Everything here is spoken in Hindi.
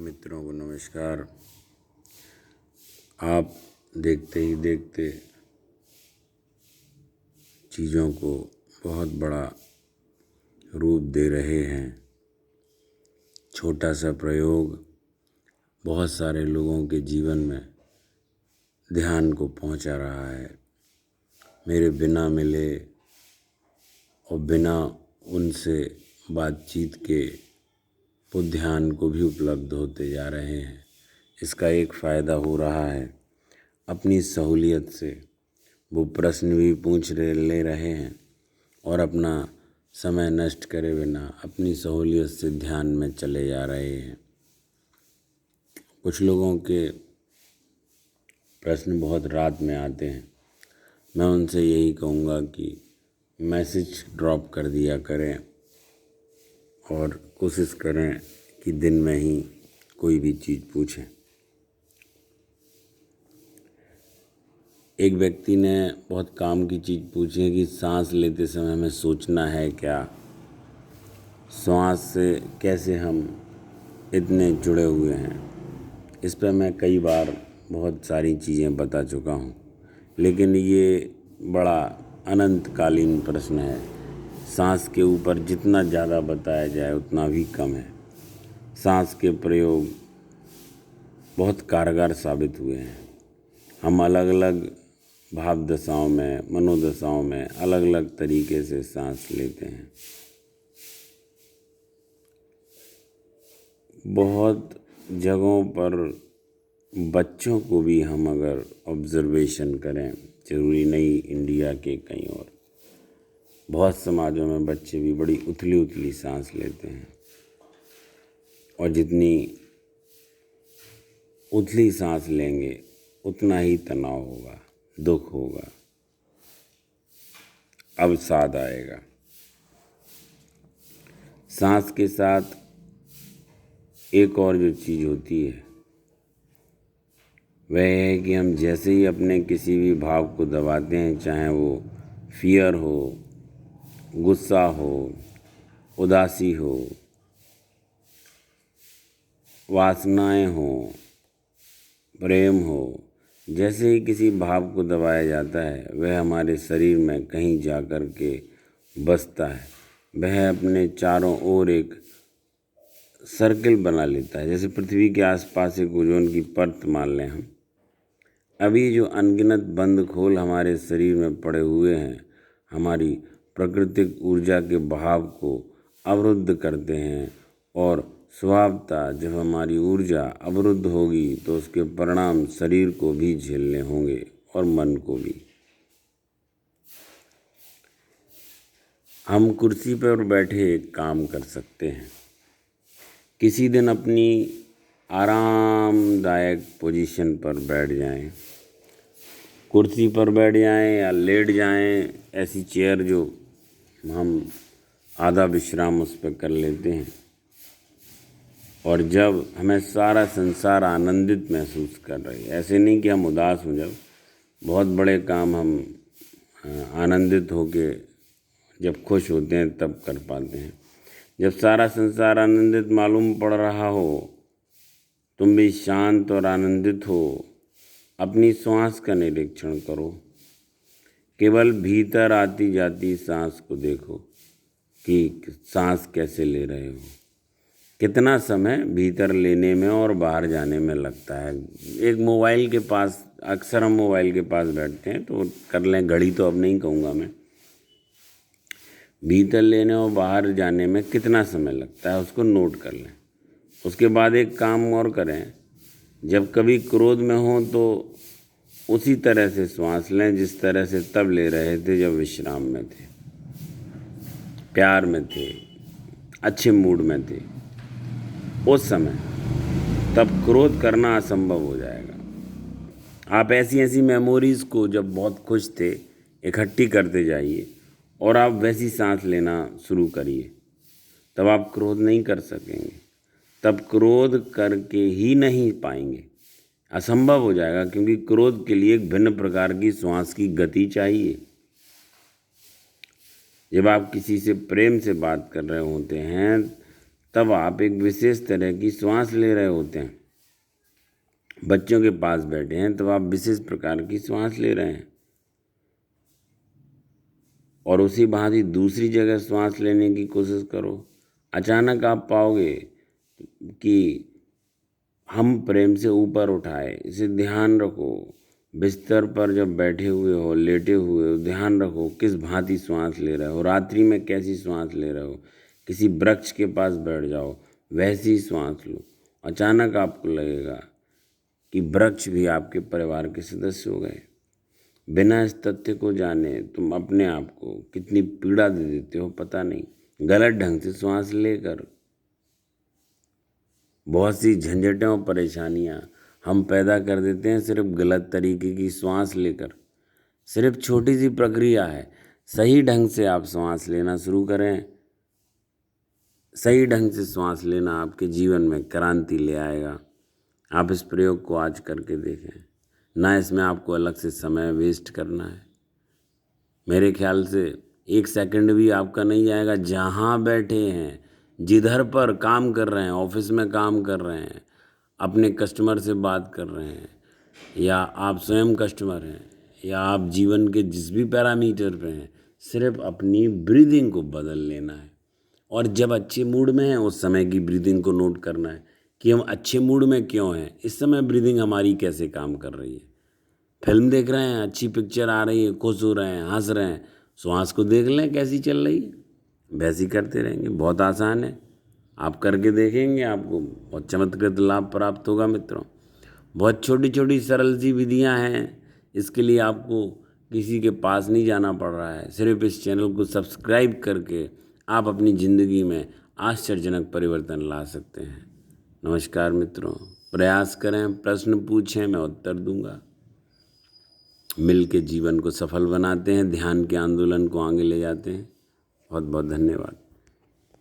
मित्रों को नमस्कार। आप देखते ही देखते चीज़ों को बहुत बड़ा रूप दे रहे हैं। छोटा सा प्रयोग बहुत सारे लोगों के जीवन में ध्यान को पहुंचा रहा है। मेरे बिना मिले और बिना उनसे बातचीत के वो ध्यान को भी उपलब्ध होते जा रहे हैं। इसका एक फ़ायदा हो रहा है, अपनी सहूलियत से वो प्रश्न भी ले रहे हैं और अपना समय नष्ट करे बिना अपनी सहूलियत से ध्यान में चले जा रहे हैं। कुछ लोगों के प्रश्न बहुत रात में आते हैं। मैं उनसे यही कहूँगा कि मैसेज ड्रॉप कर दिया करें और कोशिश करें कि दिन में ही कोई भी चीज़ पूछें। एक व्यक्ति ने बहुत काम की चीज़ पूछी है कि सांस लेते समय हमें सोचना है क्या, श्वास से कैसे हम इतने जुड़े हुए हैं। इस पर मैं कई बार बहुत सारी चीज़ें बता चुका हूँ, लेकिन ये बड़ा अनंतकालीन प्रश्न है। सांस के ऊपर जितना ज़्यादा बताया जाए उतना भी कम है। सांस के प्रयोग बहुत कारगर साबित हुए हैं। हम अलग अलग भाव दशाओं में, मनोदशाओं में अलग अलग तरीके से सांस लेते हैं। बहुत जगहों पर बच्चों को भी हम अगर ऑब्जर्वेशन करें, जरूरी नहीं इंडिया के कहीं और, बहुत समाजों में बच्चे भी बड़ी उथली उथली सांस लेते हैं और जितनी उथली सांस लेंगे उतना ही तनाव होगा, दुख होगा, अवसाद आएगा। सांस के साथ एक और जो चीज़ होती है वह है कि हम जैसे ही अपने किसी भी भाव को दबाते हैं, चाहे वो फियर हो, गुस्सा हो, उदासी हो, वासनाएं हो, प्रेम हो, जैसे ही किसी भाव को दबाया जाता है वह हमारे शरीर में कहीं जा कर के बसता है। वह अपने चारों ओर एक सर्किल बना लेता है। जैसे पृथ्वी के आसपास एक ओजोन की परत मान लें हम। अभी जो अनगिनत बंद खोल हमारे शरीर में पड़े हुए हैं, हमारी प्राकृतिक ऊर्जा के बहाव को अवरुद्ध करते हैं और स्वभावतः जब हमारी ऊर्जा अवरुद्ध होगी तो उसके परिणाम शरीर को भी झेलने होंगे और मन को भी। हम कुर्सी पर बैठे काम कर सकते हैं। किसी दिन अपनी आरामदायक पोजीशन पर बैठ जाएं, कुर्सी पर बैठ जाएं या लेट जाएं, ऐसी चेयर जो हम आधा विश्राम उस पर कर लेते हैं। और जब हमें सारा संसार आनंदित महसूस कर रही है, ऐसे नहीं कि हम उदास हों, जब बहुत बड़े काम हम आनंदित होके जब खुश होते हैं तब कर पाते हैं। जब सारा संसार आनंदित मालूम पड़ रहा हो, तुम भी शांत और आनंदित हो, अपनी श्वास का निरीक्षण करो। केवल भीतर आती जाती सांस को देखो कि सांस कैसे ले रहे हो, कितना समय भीतर लेने में और बाहर जाने में लगता है। एक मोबाइल के पास, अक्सर हम मोबाइल के पास बैठते हैं तो कर लें, घड़ी तो अब नहीं कहूँगा मैं, भीतर लेने और बाहर जाने में कितना समय लगता है उसको नोट कर लें। उसके बाद एक काम और करें, जब कभी क्रोध में हो तो उसी तरह से श्वास लें जिस तरह से तब ले रहे थे जब विश्राम में थे, प्यार में थे, अच्छे मूड में थे उस समय। तब क्रोध करना असंभव हो जाएगा। आप ऐसी ऐसी मेमोरीज़ को जब बहुत खुश थे इकट्ठी करते जाइए और आप वैसी सांस लेना शुरू करिए, तब आप क्रोध नहीं कर सकेंगे। तब क्रोध करके ही नहीं पाएंगे, असंभव हो जाएगा, क्योंकि क्रोध के लिए एक भिन्न प्रकार की श्वास की गति चाहिए। जब आप किसी से प्रेम से बात कर रहे होते हैं तब आप एक विशेष तरह की श्वास ले रहे होते हैं। बच्चों के पास बैठे हैं तब आप विशेष प्रकार की श्वास ले रहे हैं, और उसी भांति दूसरी जगह श्वास लेने की कोशिश करो। अचानक आप पाओगे कि हम प्रेम से ऊपर उठाए, इसे ध्यान रखो। बिस्तर पर जब बैठे हुए हो, लेटे हुए हो, ध्यान रखो किस भांति श्वास ले रहे हो। रात्रि में कैसी श्वास ले रहे हो। किसी वृक्ष के पास बैठ जाओ, वैसी श्वास लो। अचानक आपको लगेगा कि वृक्ष भी आपके परिवार के सदस्य हो गए। बिना इस तथ्य को जाने तुम अपने आप को कितनी पीड़ा दे देते हो पता नहीं। गलत ढंग से श्वास लेकर बहुत सी झंझटें और परेशानियां हम पैदा कर देते हैं सिर्फ गलत तरीके की श्वास लेकर। सिर्फ छोटी सी प्रक्रिया है, सही ढंग से आप श्वास लेना शुरू करें। सही ढंग से श्वास लेना आपके जीवन में क्रांति ले आएगा। आप इस प्रयोग को आज करके देखें, ना इसमें आपको अलग से समय वेस्ट करना है। मेरे ख्याल से 1 सेकंड भी आपका नहीं जाएगा। जहाँ बैठे हैं, जिधर पर काम कर रहे हैं, ऑफिस में काम कर रहे हैं, अपने कस्टमर से बात कर रहे हैं, या आप स्वयं कस्टमर हैं, या आप जीवन के जिस भी पैरामीटर पे हैं, सिर्फ अपनी ब्रीदिंग को बदल लेना है। और जब अच्छे मूड में हैं उस समय की ब्रीदिंग को नोट करना है कि हम अच्छे मूड में क्यों हैं, इस समय ब्रीदिंग हमारी कैसे काम कर रही है। फिल्म देख रहे हैं, अच्छी पिक्चर आ रही है, खुश हो रहे हैं, हंस रहे हैं, श्वास को देख लें कैसी चल रही है, वैसे ही करते रहेंगे। बहुत आसान है, आप करके देखेंगे, आपको बहुत चमत्कृत लाभ प्राप्त होगा मित्रों। बहुत छोटी छोटी सरल सी विधियाँ हैं, इसके लिए आपको किसी के पास नहीं जाना पड़ रहा है। सिर्फ इस चैनल को सब्सक्राइब करके आप अपनी ज़िंदगी में आश्चर्यजनक परिवर्तन ला सकते हैं। नमस्कार मित्रों, प्रयास करें, प्रश्न पूछें, मैं उत्तर दूंगा। मिल के जीवन को सफल बनाते हैं, ध्यान के आंदोलन को आगे ले जाते हैं। बहुत बहुत धन्यवाद।